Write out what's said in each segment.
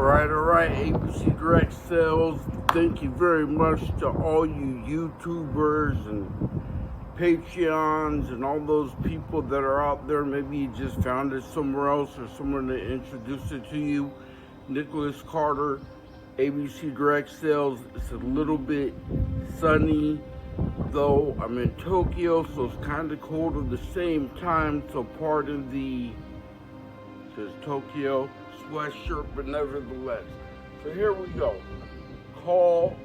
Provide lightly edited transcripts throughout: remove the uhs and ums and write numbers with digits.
Alright, ABC Direct Sales. Thank you very much to all you YouTubers and Patreons and all those people that are out there. Maybe you just found it somewhere else or someone that introduced it to you. Nicholas Carter, ABC Direct Sales. It's a little bit sunny, though I'm in Tokyo, so it's kind of cold at the same time. So pardon the, says Tokyo sweatshirt, but nevertheless. So here we go. Call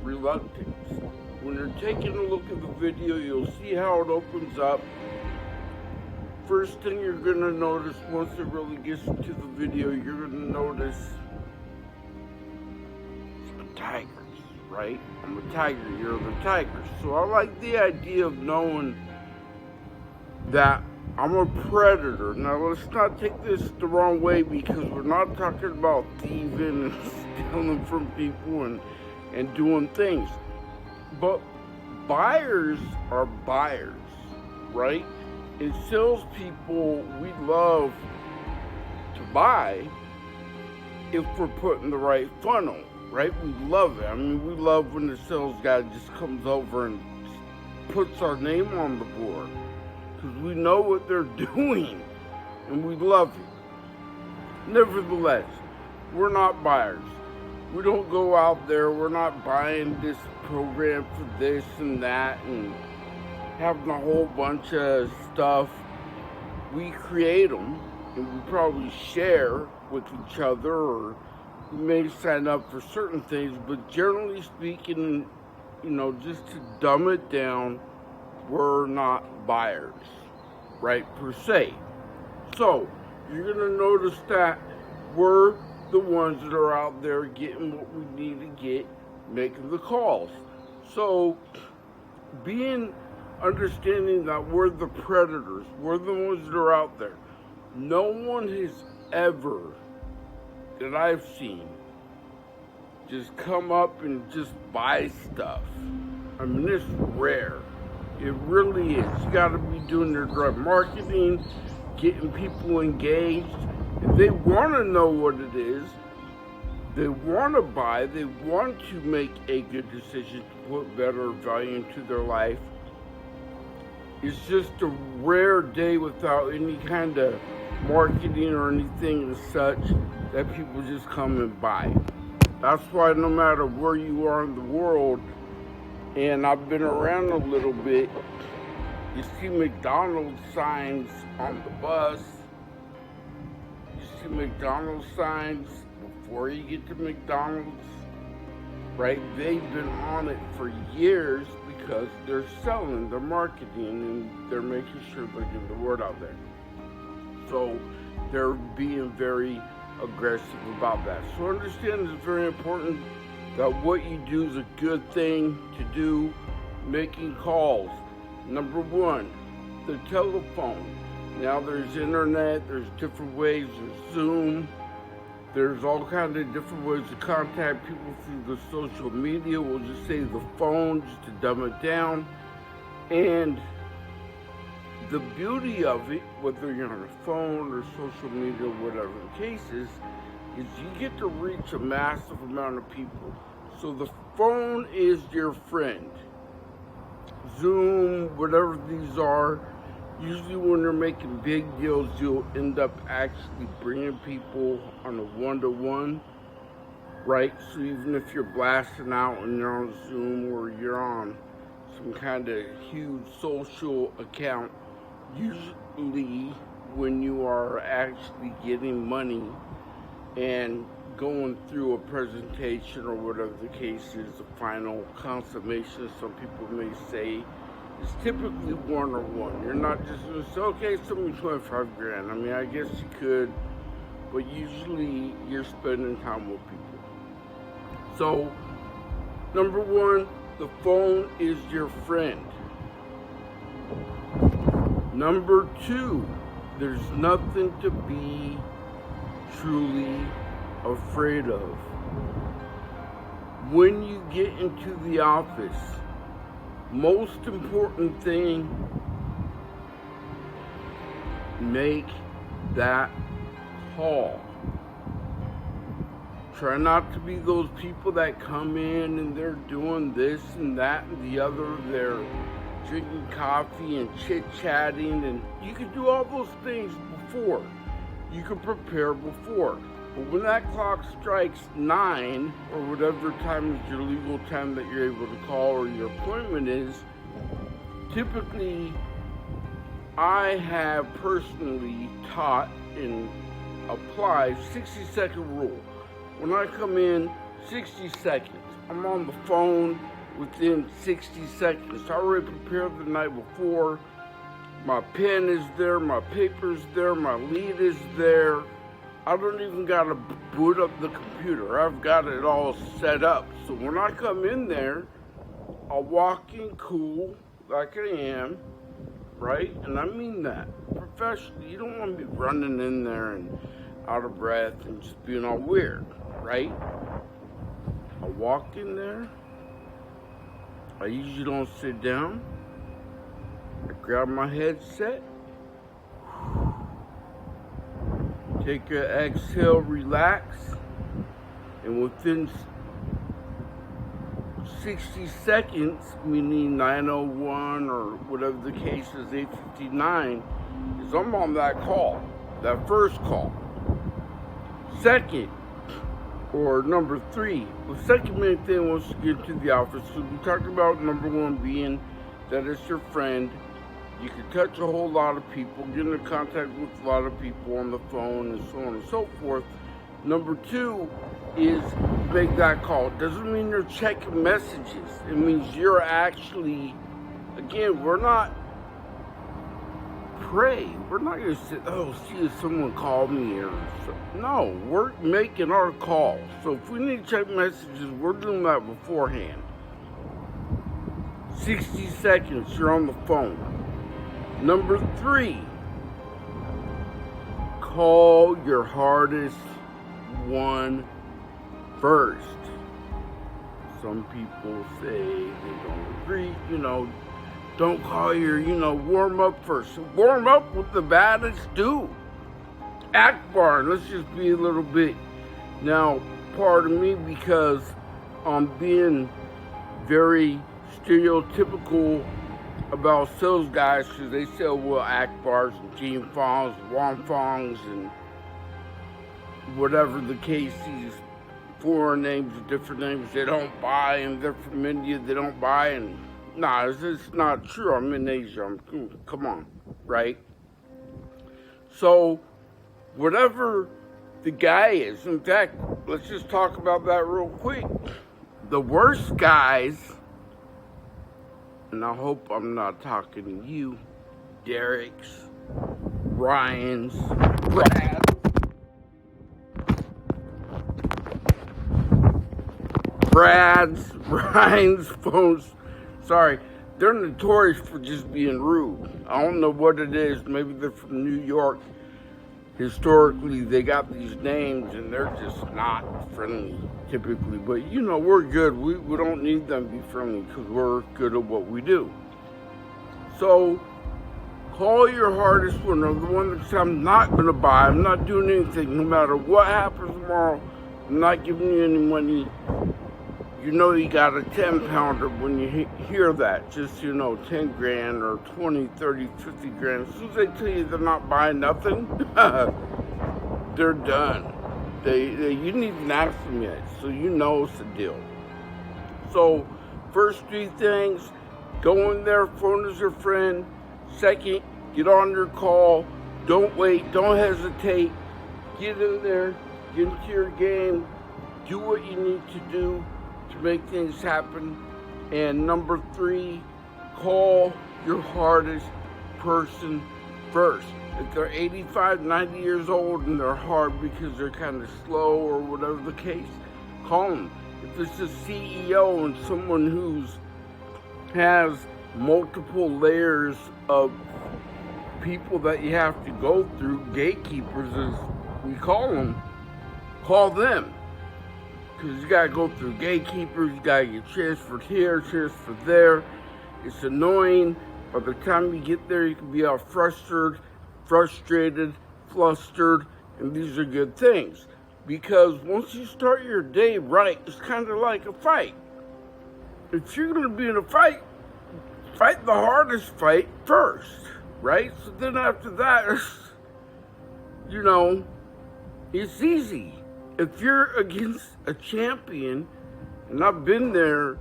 Reluctance. When you're taking a look at the video, you'll see how it opens up. First thing you're gonna notice once it really gets into the video, you're gonna notice some tigers, right? I'm a tiger, you're the tigers. So I like the idea of knowing that I'm a predator. Now let's not take this the wrong way, because we're not talking about thieving and stealing from people and doing things. But buyers are buyers, right? And salespeople, we love to buy if we're put in the right funnel, right? We love it. I mean, we love when the sales guy just comes over and puts our name on the board, because we know what they're doing and we love it. Nevertheless, we're not buyers. We don't go out there, we're not buying this program for this and that and having a whole bunch of stuff. We create them and we probably share with each other, or we may sign up for certain things, but generally speaking, you know, just to dumb it down, we're not buyers, right, per se. So you're gonna notice that we're the ones that are out there getting what we need to get, making the calls. So understanding that we're the predators, we're the ones that are out there. No one has ever, that I've seen, just come up and just buy stuff. I mean, it's rare. It really is. You gotta be doing their direct marketing, getting people engaged. If they wanna know what it is, they wanna buy, they want to make a good decision to put better value into their life. It's just a rare day without any kind of marketing or anything as such that people just come and buy. That's why no matter where you are in the world, and I've been around a little bit, you see McDonald's signs on the bus, you see McDonald's signs before you get to McDonald's, right? They've been on it for years because they're selling, they're marketing, and they're making sure they're getting the word out there. So they're being very aggressive about that. So understand it's very important that what you do is a good thing to do, making calls. Number one, the telephone. Now there's internet, there's different ways, there's Zoom, there's all kinds of different ways to contact people through the social media. We'll just say the phone, just to dumb it down. And the beauty of it, whether you're on a phone or social media, whatever the case is you get to reach a massive amount of people. So the phone is your friend. Zoom, whatever these are, usually when they're making big deals, you'll end up actually bringing people on a one-to-one, right? So even if you're blasting out and you're on Zoom or you're on some kind of huge social account, usually when you are actually getting money and going through a presentation or whatever the case is, the final consummation, some people may say, it's typically one-on-one. You're not just going to say, okay, send me 25 grand. I mean, I guess you could, but usually you're spending time with people. So, number one, the phone is your friend. Number two, there's nothing to be truly afraid of. When you get into the office, most important thing, make that call. Try not to be those people that come in and they're doing this and that and the other. They're drinking coffee and chit-chatting, and you can do all those things before. You can prepare before. But when that clock strikes 9, or whatever time is your legal time that you're able to call or your appointment is, typically I have personally taught and applied 60-second rule. When I come in, 60 seconds. I'm on the phone within 60 seconds. I already prepared the night before. My pen is there, my paper's there, my lead is there. I don't even gotta boot up the computer. I've got it all set up. So when I come in there, I'll walk in cool, like I am, right? And I mean that. Professionally, you don't want to be running in there and out of breath and just being all weird, right? I walk in there. I usually don't sit down. I grab my headset. Take an exhale, relax. And within 60 seconds, meaning 9:01 or whatever the case is, 8:59, is I'm on that call, that first call. Second, or number 3, the second main thing once you get to the office, so we talked about number 1 being that it's your friend. You can touch a whole lot of people, get into contact with a lot of people on the phone and so on and so forth. Number 2 is make that call. It doesn't mean you're checking messages. It means you're actually, again, we're not pray. We're not going to say, oh, see if someone called me or something. No, we're making our call. So if we need to check messages, we're doing that beforehand. 60 seconds, you're on the phone. Number 3, call your hardest one first. Some people say they don't agree, don't call your, warm up first. Warm up with the baddest dude. Akbar, let's just be a little bit, now, pardon me because I'm being very stereotypical about sales guys because they sell Akbars and Gene Fongs, Wong Fongs, and whatever the case, these foreign names and different names they don't buy, and they're from India, they don't buy, and nah, it's not true. I'm in Asia. Come on, right? So, whatever the guy is, in fact, let's just talk about that real quick. The worst guys, and I hope I'm not talking to you, Derek's, Ryan's, Ryan's phones. Sorry, they're notorious for just being rude. I don't know what it is. Maybe they're from New York. Historically, they got these names and they're just not friendly, typically. But, we're good. We don't need them to be friendly because we're good at what we do. So, call your hardest one, or the one that says, I'm not going to buy. I'm not doing anything. No matter what happens tomorrow, I'm not giving you any money. You got a 10-pounder when you hear that. Just, 10 grand or 20, 30, 50 grand. As soon as they tell you they're not buying nothing, they're done. You didn't even ask them yet, so it's a deal. So, first 3 things, go in there, phone is your friend. Second, get on your call. Don't wait, don't hesitate. Get in there, get into your game, do what you need to do to make things happen. And number 3, call your hardest person first. If they're 85, 90 years old and they're hard because they're kind of slow or whatever the case, call them. If it's a CEO and someone who's has multiple layers of people that you have to go through, gatekeepers as we call them, call them. Because you got to go through gatekeepers, you got to get transferred here, transferred there. It's annoying. By the time you get there, you can be all frustrated, flustered, and these are good things. Because once you start your day right, it's kind of like a fight. If you're going to be in a fight, fight the hardest fight first, right? So then after that, you know, it's easy. If you're against a champion, and I've been there,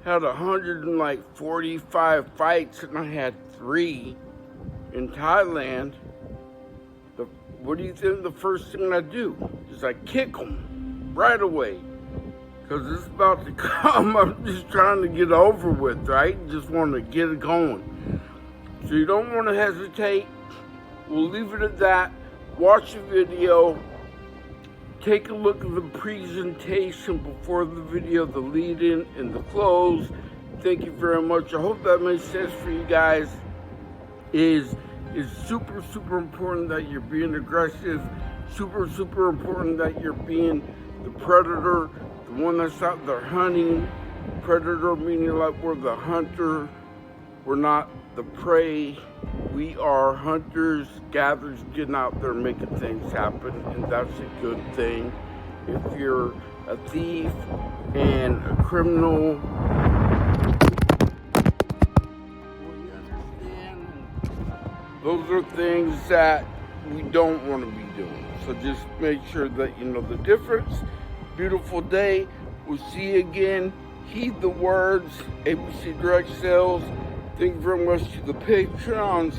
had 145 fights, and I had 3 in Thailand. What do you think the first thing I do? Is I kick them right away. Because it's about to come. I'm just trying to get over with, right? Just want to get it going. So you don't want to hesitate. We'll leave it at that. Watch the video. Take a look at the presentation before the video, the lead-in and the close. Thank you very much. I hope that makes sense for you guys. It's super, super important that you're being aggressive. Super, super important that you're being the predator, the one that's out there hunting. Predator meaning like we're the hunter. We're not the prey. We are hunters, gatherers, getting out there making things happen, and that's a good thing. If you're a thief and a criminal, those are things that we don't want to be doing. So just make sure that you know the difference. Beautiful day. We'll see you again. Heed the words. ABC Direct Sales. Thank you very much to the Patreons.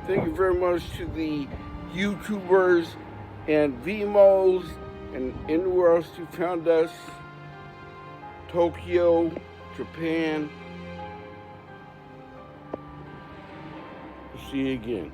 Thank you very much to the YouTubers and Vimos and anywhere else you found us. Tokyo, Japan. See you again.